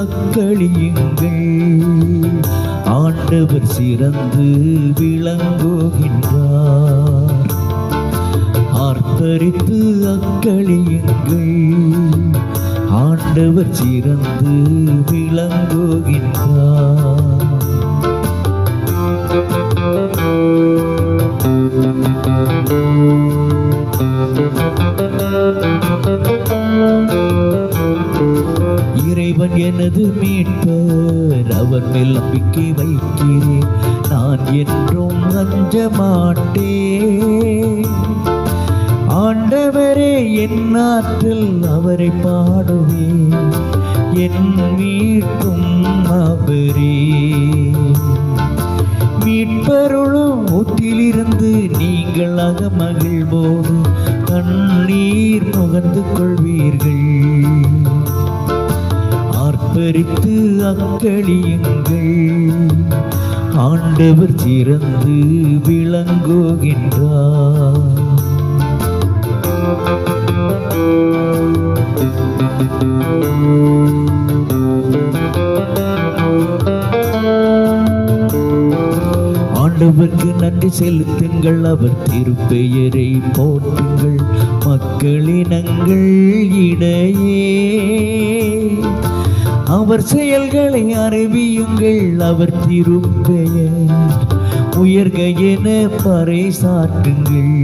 அக்களியுங்கள். ஆண்டவர் சிறந்து விளங்குகின்றார். ஆர்ப்பரித்து அக்களியுங்கள். ஆண்டவர் சிறந்து விளங்குகின்றார். இறைவன் எனது மீட்பர், அவர் மேல் நம்பிக்கை வைக்கிறேன். நான் என்றும் அஞ்ச மாட்டேன். ஆண்டவரே என் ஆற்றல், அவரை பாடுவேன். என் மீட்கும் அவரே. மீட்பருளும் ஊற்றிலிருந்து நீங்கள் அகமகிழ்வோடு தண்ணீர் முகந்து கொள்வீர்கள். ஆர்ப்பரித்து அக்களியுங்கள். ஆண்டவர் சிறந்து விளங்குகின்றார். ஆண்டவருக்கு நன்றி செலுத்துங்கள். அவர் திருப்பெயரை போற்றுங்கள். மக்களினங்கள் இடையே அவர் செயல்களை அறிவியுங்கள். அவர் திருப்பெயர் உயர்க என பறைசாற்றுங்கள்.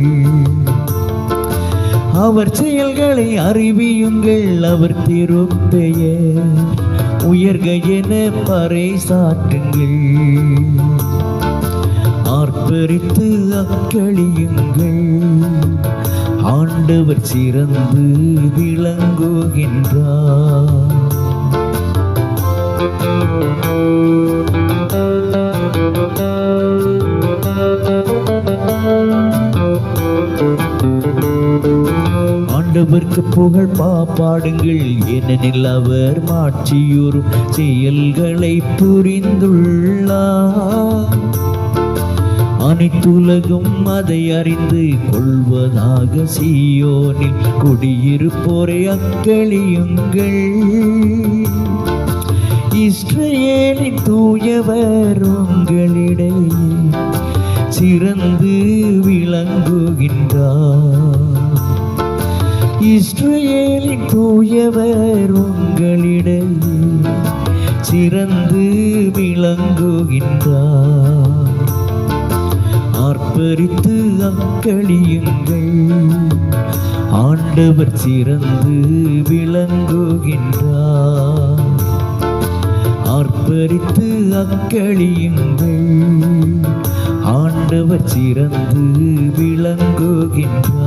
அவர் செயல்களை அறிவியுங்கள். அவர் திருப்பெயர் உயர்க என பறைசாற்றுங்கள். ஆர்ப்பரித்து அக்களியுங்கள். ஆண்டவர் சிறந்து விளங்குகின்றார். ஆண்டவருக்கு புகழ் பாடுங்கள். ஏனெனில் அவர் மாட்சியுறும் செயல்களை புரிந்துள்ளார். அனைத்துலகும் அதை அறிந்து கொள்வதாக சீயோனில் குடியிருப்போரை அக்களியுங்கள். இஸ்ரவேலின் தூயவர் உங்களிடையே சிறந்து விளங்குகின்றார். இஸ்ரவேலின் தூயவர் உங்களிடையே சிறந்து விளங்குகின்றார். ஆர்ப்பரித்து அக்களியுங்கள். ஆண்டவர் சிறந்து விளங்குகின்றார். ஆர்ப்பரித்து அக்களியுங்கள். ஆண்டவர் சிறந்து விளங்குகின்றார்.